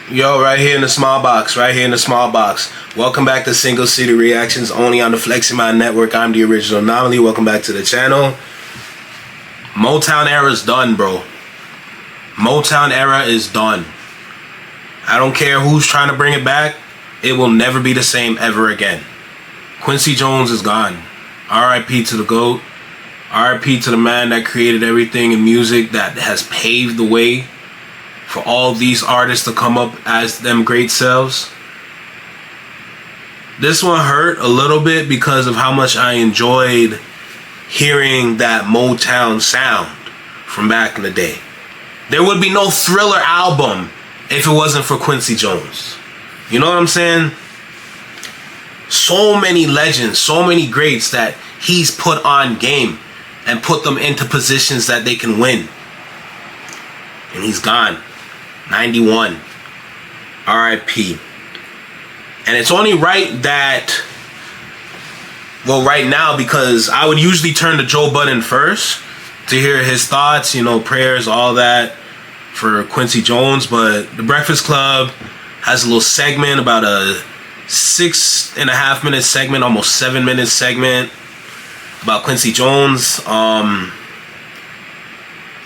Yo, right here in the small box, right here in the small box. Welcome back to Single City Reactions, only on the Flexing Mind Network. I'm the original anomaly. Welcome back to the channel. Motown era is done, bro. Motown era is done. I don't care who's trying to bring it back. It will never be the same ever again. Quincy Jones is gone. R.I.P. to the GOAT. R.I.P. to the man that created everything in music that has paved the way for all these artists to come up as them great selves. This one hurt a little bit because of how much I enjoyed hearing that Motown sound from back in the day. There would be no Thriller album if it wasn't for Quincy Jones. You know what I'm saying? So many legends, so many greats that he's put on game and put them into positions that they can win. And he's gone. 91. R.I.P. And it's only right that, well, right now, because I would usually turn to Joe Budden first to hear his thoughts, you know, prayers, all that for Quincy Jones. But the Breakfast Club has a little segment, about a 6.5 minute segment, almost 7 minute segment about Quincy Jones.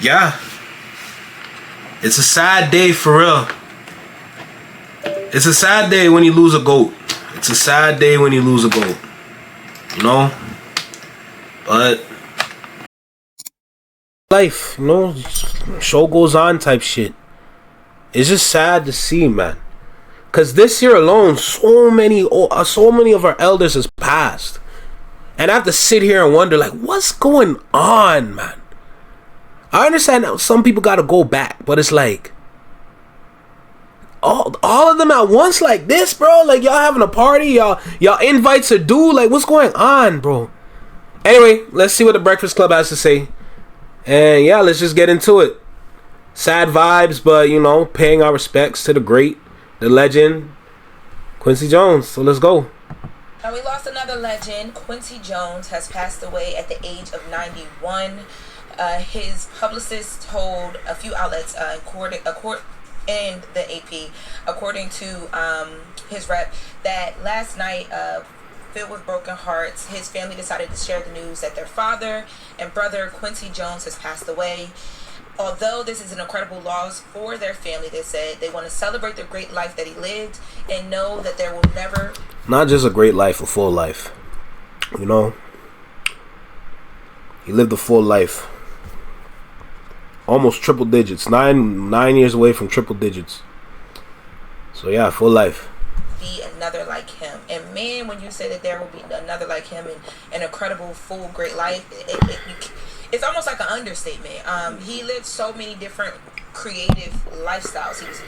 Yeah. It's a sad day for real. It's a sad day when you lose a GOAT. It's a sad day when you lose a GOAT. You know? But life, you know, show goes on type shit. It's just sad to see, man. Cause this year alone, so many of our elders has passed. And I have to sit here and wonder, like, what's going on, man? I understand that some people gotta go back, but it's like all of them at once like this, bro. Like, y'all having a party, y'all invites are due. Like, what's going on, bro? Anyway, let's see what the Breakfast Club has to say. And yeah, let's just get into it. Sad vibes, but you know, paying our respects to the great, the legend, Quincy Jones. So let's go. Now we lost another legend. Quincy Jones has passed away at the age of 91. His publicist told a few outlets in the AP, according to his rep, that last night, filled with broken hearts, his family decided to share the news that their father and brother Quincy Jones has passed away. Although this is an incredible loss for their family, they said they want to celebrate the great life that he lived and know that there will never... Not just a great life, a full life. You know? He lived a full life. Almost triple digits. Nine years away from triple digits. So yeah, full life. Be another like him. And man, when you say that there will be another like him and an incredible, full, great life, it's almost like an understatement. He lived so many different creative lifestyles. He was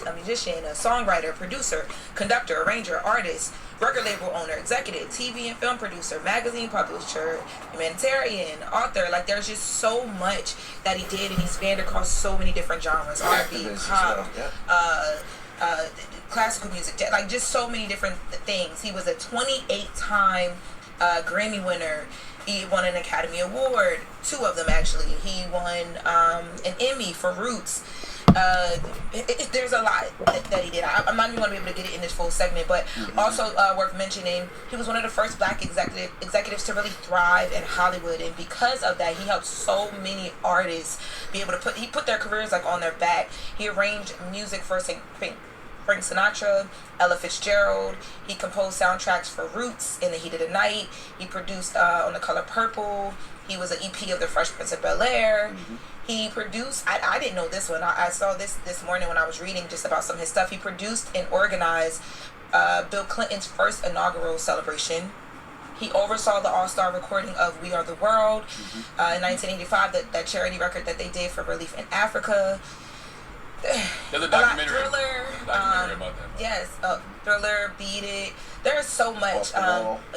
a musician, a songwriter, producer, conductor, arranger, artist, record label owner, executive, TV and film producer, magazine publisher, humanitarian, author. Like, there's just so much that he did, and he spanned across so many different genres: R&B, pop, classical music, like just so many different things. He was a 28-time Grammy winner. He won an Academy Award, 2 of them actually. He won an Emmy for Roots. There's a lot that he did. I'm not even going to be able to get it in this full segment, but also worth mentioning, he was one of the first black executives to really thrive in Hollywood, and because of that, he helped so many artists be able to he put their careers like on their back. He arranged music for Frank Sinatra, Ella Fitzgerald. He composed soundtracks for Roots, In the Heat of the Night. He produced On the Color Purple. He was an EP of The Fresh Prince of Bel-Air. He produced, I didn't know this one. I saw this morning when I was reading just about some of his stuff. He produced and organized Bill Clinton's first inaugural celebration. He oversaw the all-star recording of We Are the World in 1985, that charity record that they did for relief in Africa. There's a documentary. Thriller, about that. Yes, Thriller, Beat It. There's so much.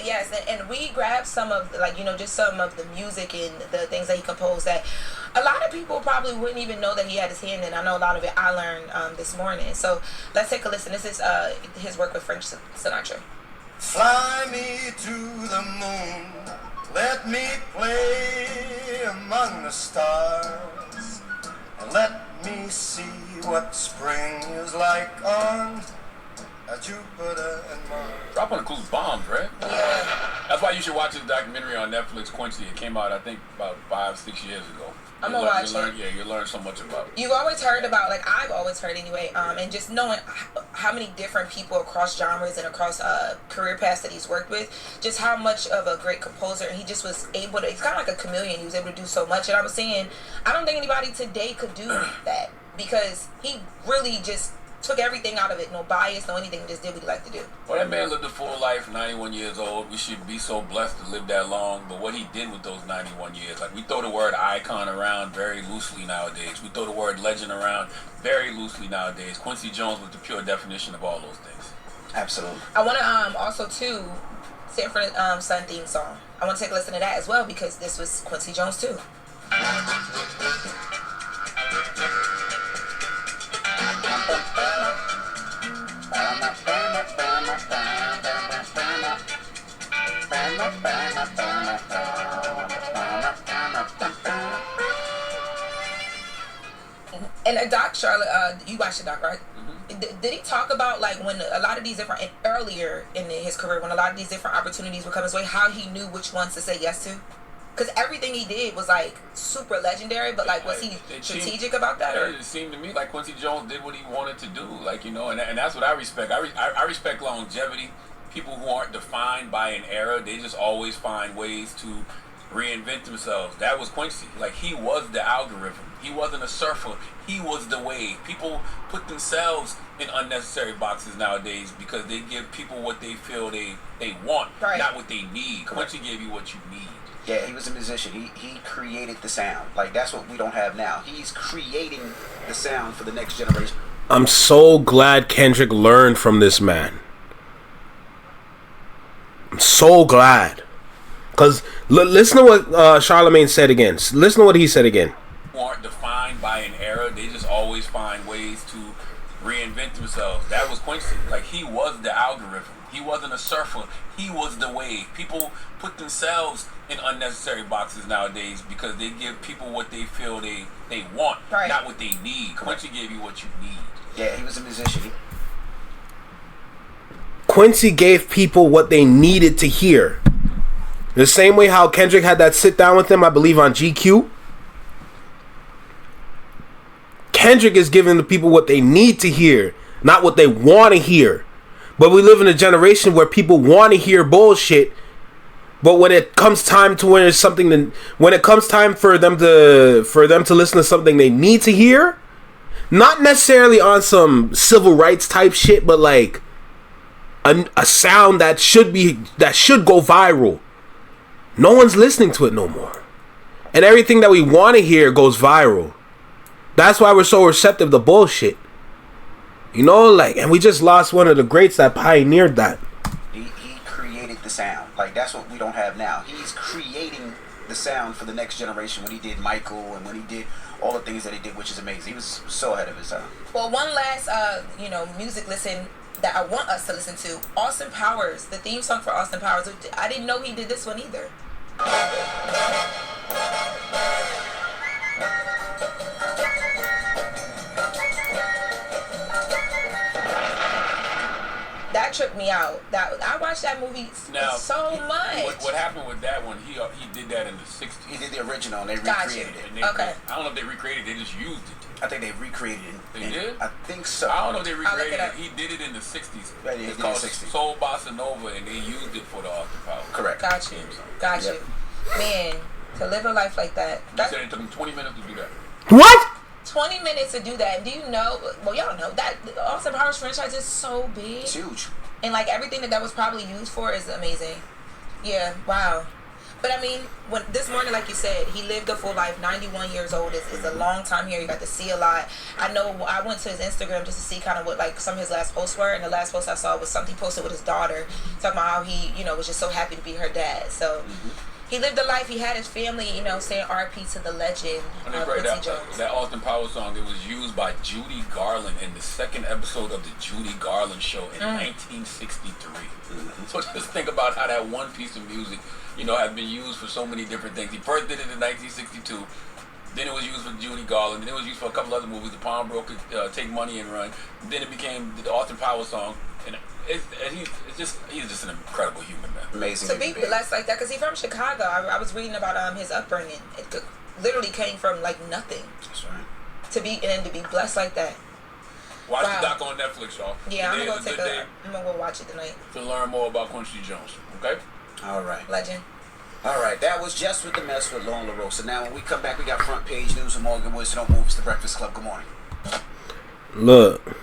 Yes, and we grabbed some of, like, you know, just some of the music and the things that he composed that a lot of people probably wouldn't even know that he had his hand in. I know a lot of it I learned this morning. So let's take a listen. This is his work with Frank Sinatra. Fly me to the moon, let me play among the stars, and let me see what spring is like on Jupiter and Mars. Dropping includes bombs, right? Yeah. That's why you should watch this documentary on Netflix, Quincy. It came out, I think, about 5-6 years ago. I'm gonna watch it. Yeah, you learn so much about it. You've always heard about, like I've always heard anyway, and just knowing how many different people across genres and across career paths that he's worked with, just how much of a great composer, and he just was able to, he's kind of like a chameleon, he was able to do so much, and I was saying, I don't think anybody today could do that, because he really just took everything out of it, no bias, no anything, just did what he liked to do. Well, that man lived a full life, 91 years old. We should be so blessed to live that long. But what he did with those 91 years, like we throw the word icon around very loosely nowadays. We throw the word legend around very loosely nowadays. Quincy Jones was the pure definition of all those things. Absolutely. I want to also too, Sanford Son theme song. I want to take a listen to that as well, because this was Quincy Jones too. And Doc, Charlotte, you watched the doc, right? Mm-hmm. Did he talk about, like, when a lot of these different, earlier in his career, when a lot of these different opportunities would come his way, how he knew which ones to say yes to? Because everything he did was, like, super legendary, but, like, was he strategic about that? Or? It seemed to me like Quincy Jones did what he wanted to do, like, you know, and that's what I respect. I respect longevity. People who aren't defined by an era, they just always find ways to reinvent themselves. That was Quincy. Like, he was the algorithm. He wasn't a surfer. He was the wave. People put themselves in unnecessary boxes nowadays because they give people what they feel they want, right, not what they need. Quincy gave you what you need. Yeah, he was a musician. He created the sound. Like, that's what we don't have now. He's creating the sound for the next generation. I'm so glad Kendrick learned from this man. I'm so glad. Because listen to what Charlemagne said again. Listen to what he said again. Aren't defined by an era, they just always find ways to reinvent themselves. That was Quincy. Like, he was the algorithm. He wasn't a surfer. He was the wave. People put themselves in unnecessary boxes nowadays because they give people what they feel they want, right, not what they need. Quincy gave you what you need. Yeah, he was a musician. Quincy gave people what they needed to hear. The same way how Kendrick had that sit down with him, I believe, on GQ. Kendrick is giving the people what they need to hear, not what they want to hear. But we live in a generation where people want to hear bullshit, but when it comes time to when it comes time for them to listen to something they need to hear, not necessarily on some civil rights type shit, but like a sound that should go viral. No one's listening to it no more. And everything that we want to hear goes viral. That's why we're so receptive to bullshit. You know, like, and we just lost one of the greats that pioneered that. He created the sound. Like, that's what we don't have now. He's creating the sound for the next generation when he did Michael and when he did all the things that he did, which is amazing. He was so ahead of his time. Well, one last, music listen that I want us to listen to. Austin Powers, the theme song for Austin Powers. I didn't know he did this one either. That tripped me out. I watched that movie so much. What happened with that one? He did that in the 60s. He did the original and they recreated it. Okay. I don't know if they recreated it. They just used it. I think they recreated it. They did? I think so. I don't know if they recreated it. He did it in the 60s. Right, it's called Soul Bossa Nova, and they used it for the Austin Powers. Correct. Got you. Man, to live a life like that. He said it took him 20 minutes to do that. What? 20 minutes to do that. Do you know? Well, y'all know that the Austin Powers franchise is so big. It's huge. And like everything that was probably used for is amazing. Yeah, wow. But I mean, when this morning, like you said, he lived a full life. 91 years old is a long time here. You got to see a lot. I know I went to his Instagram just to see kind of what like some of his last posts were, and the last post I saw was something he posted with his daughter, talking about how he, was just so happy to be her dad. So he lived a life. He had his family, saying RP to the legend. Quincy Jones. That Austin Powers song, it was used by Judy Garland in the second episode of the Judy Garland Show in 1963. So just think about how that one piece of music, has been used for so many different things. He first did it in 1962. Then it was used for Judy Garland. Then it was used for a couple other movies. The Pawnbroker, Take Money and Run. Then it became the Austin Powers song. And he's just an incredible human, man. Amazing. To be blessed like that, because he's from Chicago. I was reading about his upbringing. It literally came from like nothing. That's right. To be blessed like that. Watch the doc on Netflix, y'all. Yeah, I'm gonna go watch it tonight. To learn more about Quincy Jones. Okay? All right. Legend. All right, that was Just With The Mess with Lauren LaRosa. Now, when we come back, we got front page news with Morgan Woods. So don't move. It's the Breakfast Club. Good morning. Look,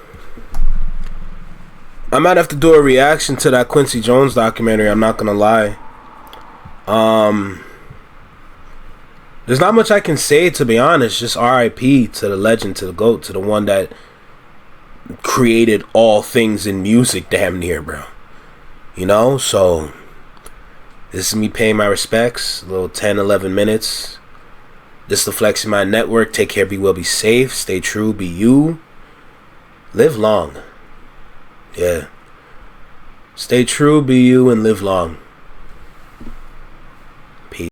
I might have to do a reaction to that Quincy Jones documentary. I'm not gonna lie. There's not much I can say, to be honest. Just R.I.P. to the legend, to the GOAT, to the one that created all things in music, damn near, bro. You know, so this is me paying my respects. A little 10, 11 minutes. This is the Flexing My Network. Take care, be well, be safe. Stay true, be you. Live long. Yeah. Stay true, be you, and live long.